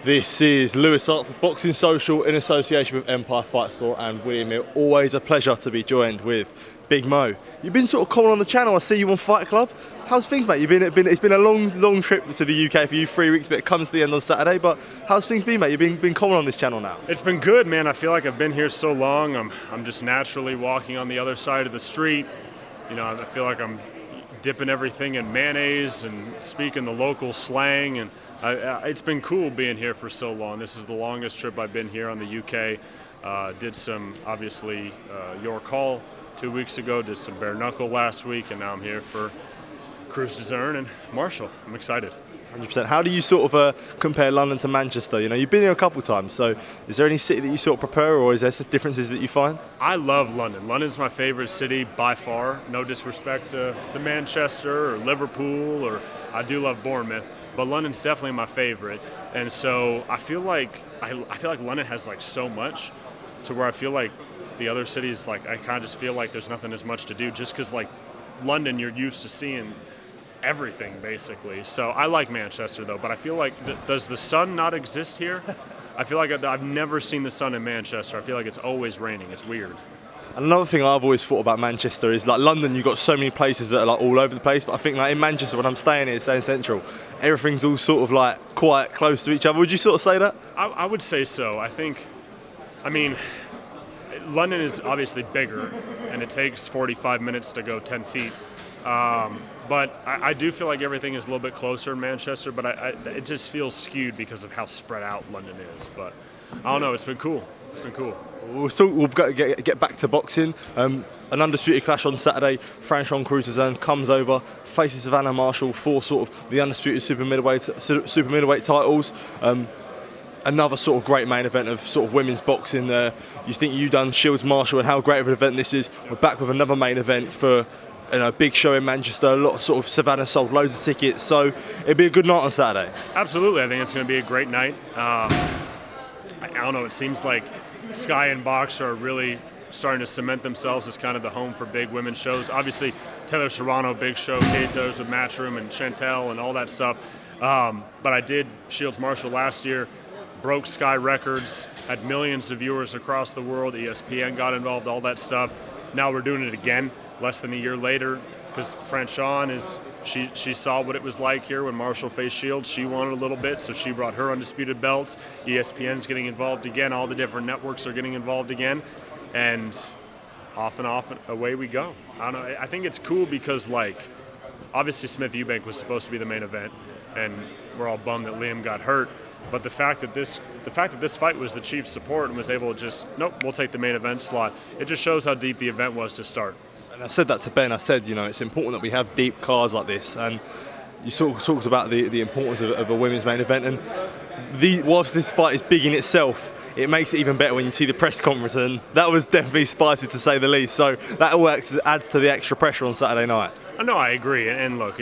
This is Lewis Hart for Boxing Social in association with Empire Fight Store and William Hill. Always a pleasure to be joined with Big Mo. You've been sort of common on the channel. I see you on Fight Club. How's things, mate? It's been a long trip to the UK for you, 3 weeks, but it comes to the end on Saturday. But how's things been, mate? You've been common on this channel now. It's been good, man. I feel like I've been here so long. I'm just naturally walking on the other side of the street. You know, I feel like I'm dipping everything in mayonnaise and speaking the local slang, and it's been cool being here for so long. This is the longest trip I've been here on the UK. Did some, obviously, York Hall 2 weeks ago, did some bare knuckle last week, and now I'm here for Crews-Dezurn and Marshall. I'm excited. 100%. How do you sort of compare London to Manchester? You know, you've been here a couple of times, so is there any city that you sort of prefer, or is there differences that you find? I love London. London's my favorite city by far. No disrespect to Manchester or Liverpool, or I do love Bournemouth, but London's definitely my favorite. And so I feel like London has like so much to where I feel like the other cities, like I kind of just feel like there's nothing as much to do, just because like London you're used to seeing everything basically. So I like Manchester though, but I feel like does the sun not exist here? I feel like I've never seen the sun in Manchester. I feel like it's always raining. It's weird. Another thing I've always thought about Manchester is like London, you've got so many places that are like all over the place, but I think like in Manchester when I'm staying here, staying central, everything's all sort of like quite close to each other. Would you sort of say that? I would say so. I mean, London is obviously bigger and it takes 45 minutes to go 10 feet. But I do feel like everything is a little bit closer in Manchester, but it just feels skewed because of how spread out London is. But I don't know, it's been cool. It's been cool. We'll get back to boxing. An undisputed clash on Saturday. Franchon Crews-Dezurn comes over, faces Savannah Marshall for sort of the undisputed super middleweight titles. Another sort of great main event of sort of women's boxing. You think you've done Shields Marshall and how great of an event this is. We're back with another main event for big show in Manchester. A lot of sort of Savannah sold loads of tickets, so it'd be a good night on Saturday. Absolutely, I think it's going to be a great night. I don't know, it seems like Sky and Box are really starting to cement themselves as kind of the home for big women's shows. Obviously, Taylor Serrano, big show, Kato's with Matchroom and Chantelle and all that stuff. But I did Shields Marshall last year, broke Sky records, had millions of viewers across the world. ESPN got involved, all that stuff. Now we're doing it again, less than a year later, because Franchon is, she saw what it was like here when Marshall faced Shields. She wanted a little bit, so she brought her undisputed belts. ESPN's getting involved again. All the different networks are getting involved again. And off and away we go. I don't know. I think it's cool because, like, obviously Smith Eubank was supposed to be the main event, and we're all bummed that Liam got hurt. But the fact that this fight was the chief support and was able to just, nope, we'll take the main event slot, it just shows how deep the event was to start. And I said that to Ben. I said, you know, it's important that we have deep cards like this. And you sort of talked about the importance of a women's main event. And whilst this fight is big in itself, it makes it even better when you see the press conference. And that was definitely spicy to say the least. So that all adds to the extra pressure on Saturday night. No, I agree. And look,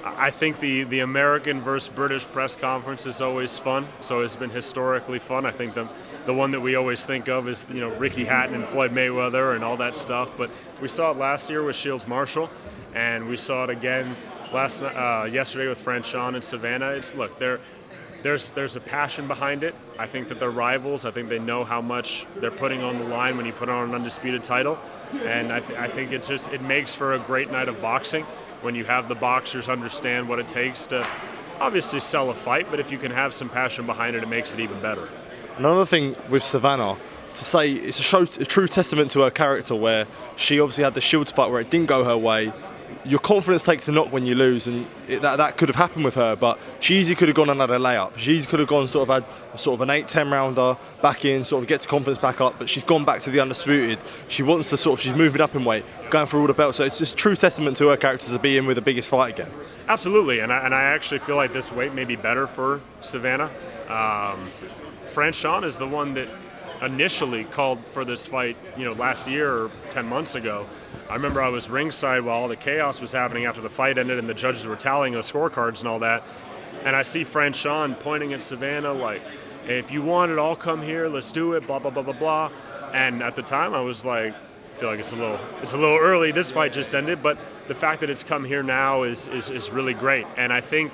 I think the American versus British press conference is always fun. It's always been historically fun. I think the one that we always think of is, you know, Ricky Hatton and Floyd Mayweather and all that stuff. But we saw it last year with Shields Marshall, and we saw it again yesterday with Franchon and Savannah. There's a passion behind it. I think that they're rivals. I think they know how much they're putting on the line when you put on an undisputed title. And I think it makes for a great night of boxing when you have the boxers understand what it takes to obviously sell a fight, but if you can have some passion behind it, it makes it even better. Another thing with Savannah, to say it's a true testament to her character, where she obviously had the Shields fight where it didn't go her way. Your confidence takes a knock when you lose, and that could have happened with her, but she easily could have gone another layup. She easily could have gone sort of had sort of an 8-10 rounder back in, sort of gets confidence back up, but she's gone back to the undisputed. She wants to she's moving up in weight, going for all the belts, so it's just true testament to her character to be in with the biggest fight again. Absolutely, and I actually feel like this weight may be better for Savannah. Franchon is the one that initially called for this fight, you know, last year or 10 months ago. I remember I was ringside while all the chaos was happening after the fight ended and the judges were tallying the scorecards and all that. And I see Franchon pointing at Savannah like, if you want it, I'll come here, let's do it, blah, blah, blah, blah, blah. And at the time I was like, I feel like it's a little early. This fight just ended, but the fact that it's come here now is really great. And I think,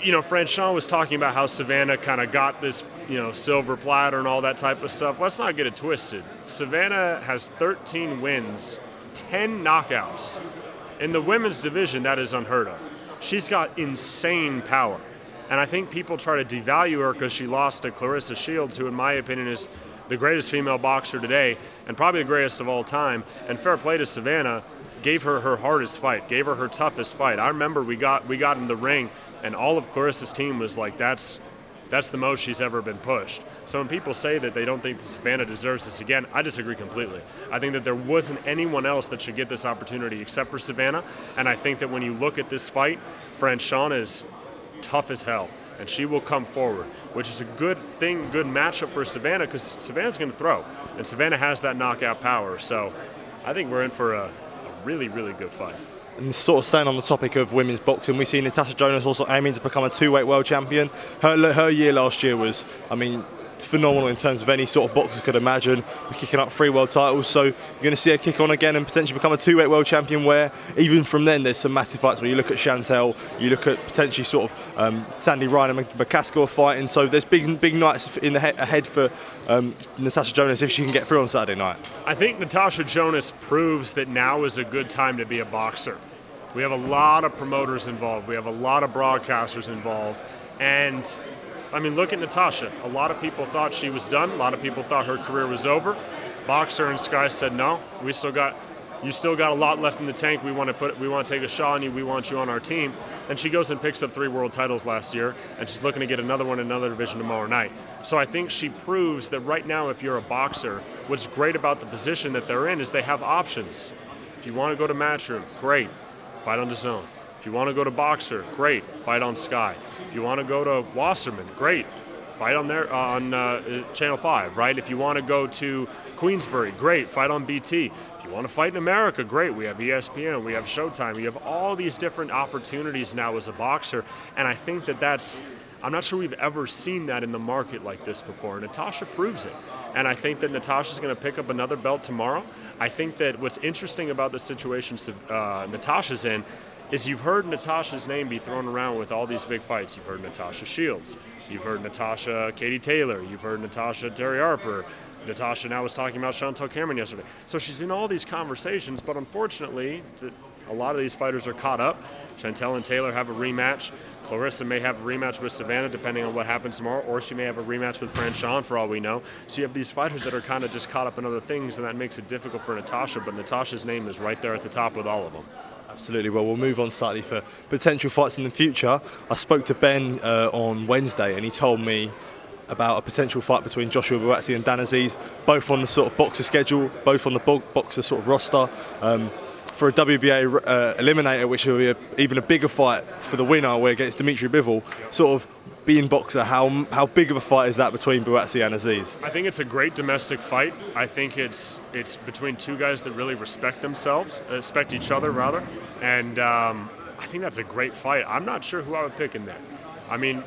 Franchon was talking about how Savannah kind of got this, silver platter and all that type of stuff. Let's not get it twisted. Savannah has 13 wins, 10 knockouts. In the women's division, that is unheard of. She's got insane power. And I think people try to devalue her because she lost to Clarissa Shields, who in my opinion is the greatest female boxer today and probably the greatest of all time. And fair play to Savannah, gave her her hardest fight, gave her her toughest fight. I remember we got in the ring and all of Clarissa's team was like, that's the most she's ever been pushed. So when people say that they don't think that Savannah deserves this again, I disagree completely. I think that there wasn't anyone else that should get this opportunity except for Savannah. And I think that when you look at this fight, Franchon is tough as hell, and she will come forward, which is a good thing, good matchup for Savannah because Savannah's going to throw, and Savannah has that knockout power. So I think we're in for a really, really good fight. And sort of staying on the topic of women's boxing, we see Natasha Jonas also aiming to become a two-weight world champion. Her year last year was, phenomenal in terms of any sort of boxer could imagine. We're kicking up 3 world titles, so you're going to see her kick on again and potentially become a two-weight world champion, where even from then there's some massive fights where you look at Chantelle, you look at potentially sort of Sandy Ryan and McCaskill are fighting, so there's big nights in the ahead for Natasha Jonas if she can get through on Saturday night. I think Natasha Jonas proves that now is a good time to be a boxer. We have a lot of promoters involved, we have a lot of broadcasters involved, and look at Natasha. A lot of people thought she was done. A lot of people thought her career was over. Boxer and Sky said, no, you still got a lot left in the tank. We want to take a shot on you. We want you on our team. And she goes and picks up 3 world titles last year, and she's looking to get another one in another division tomorrow night. So I think she proves that right now, if you're a boxer, what's great about the position that they're in is they have options. If you want to go to Matchroom, great, fight on DAZN. If you want to go to Boxer, great, fight on Sky. If you want to go to Wasserman, great, fight on there on Channel 5, right? If you want to go to Queensbury, great, fight on BT. If you want to fight in America, great, we have ESPN, we have Showtime. You have all these different opportunities now as a boxer, and I think I'm not sure we've ever seen that in the market like this before. Natasha proves it. And I think that Natasha's going to pick up another belt tomorrow. I think that what's interesting about the situation Natasha's in is you've heard Natasha's name be thrown around with all these big fights. You've heard Natasha Shields. You've heard Natasha Katie Taylor. You've heard Natasha Terry Harper. Natasha now was talking about Chantelle Cameron yesterday. So she's in all these conversations, but unfortunately, a lot of these fighters are caught up. Chantelle and Taylor have a rematch. Clarissa may have a rematch with Savannah, depending on what happens tomorrow, or she may have a rematch with Franchon, for all we know. So you have these fighters that are kind of just caught up in other things, and that makes it difficult for Natasha, but Natasha's name is right there at the top with all of them. Absolutely. Well, we'll move on slightly for potential fights in the future. I spoke to Ben on Wednesday, and he told me about a potential fight between Joshua Buatsi and Dan Azeez, both on the sort of boxer schedule, both on the boxer sort of roster. For a WBA eliminator, which will be even a bigger fight for the winner, we're against Dimitri Bivol. Sort of being boxer, how big of a fight is that between Buatsi and Azeez? I think it's a great domestic fight. I think it's between two guys that really respect each other rather, and I think that's a great fight. I'm not sure who I would pick in that.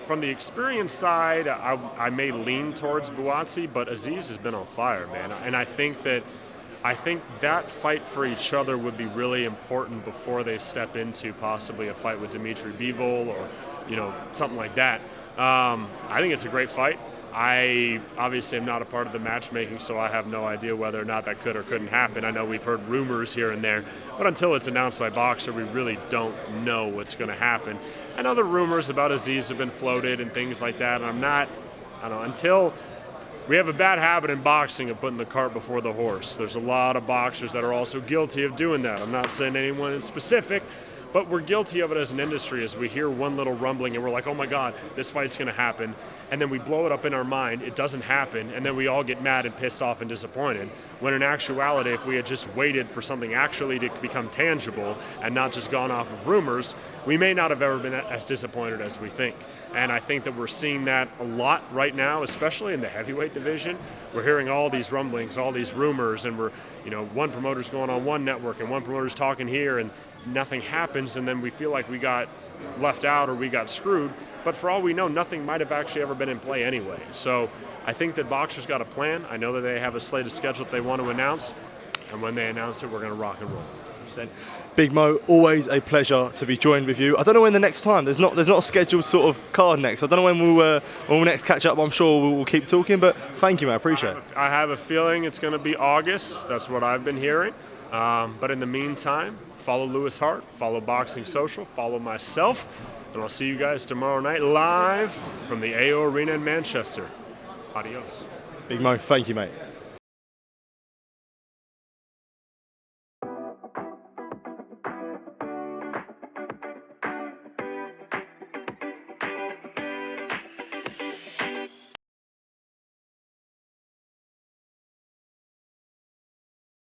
From the experience side, I may lean towards Buatsi, but Azeez has been on fire, man, and I think that fight for each other would be really important before they step into possibly a fight with Dimitri Bivol or, something like that. I think it's a great fight. I obviously am not a part of the matchmaking, so I have no idea whether or not that could or couldn't happen. I know we've heard rumors here and there, but until it's announced by Boxer, we really don't know what's going to happen. And other rumors about Azeez have been floated and things like that, and until we have a bad habit in boxing of putting the cart before the horse. There's a lot of boxers that are also guilty of doing that. I'm not saying anyone in specific, but we're guilty of it as an industry as we hear one little rumbling and we're like, oh my God, this fight's going to happen. And then we blow it up in our mind, it doesn't happen, and then we all get mad and pissed off and disappointed. When in actuality, if we had just waited for something actually to become tangible and not just gone off of rumors, we may not have ever been as disappointed as we think. And I think that we're seeing that a lot right now, especially in the heavyweight division. We're hearing all these rumblings, all these rumors, and one promoter's going on one network and one promoter's talking here, and nothing happens, and then we feel like we got left out or we got screwed. But for all we know, nothing might have actually ever been in play anyway. So I think that Boxer's got a plan. I know that they have a slated schedule that they want to announce, and when they announce it, we're going to rock and roll. Big Mo, always a pleasure to be joined with you. I don't know when the next time. There's not a scheduled sort of card next. I don't know when we'll next catch up. I'm sure we'll keep talking. But thank you, man. I appreciate it. I have a feeling it's going to be August. That's what I've been hearing. But in the meantime, follow Lewis Hart, follow Boxing Social, follow myself, and I'll see you guys tomorrow night live from the AO Arena in Manchester. Adios. Big Mo, thank you, mate.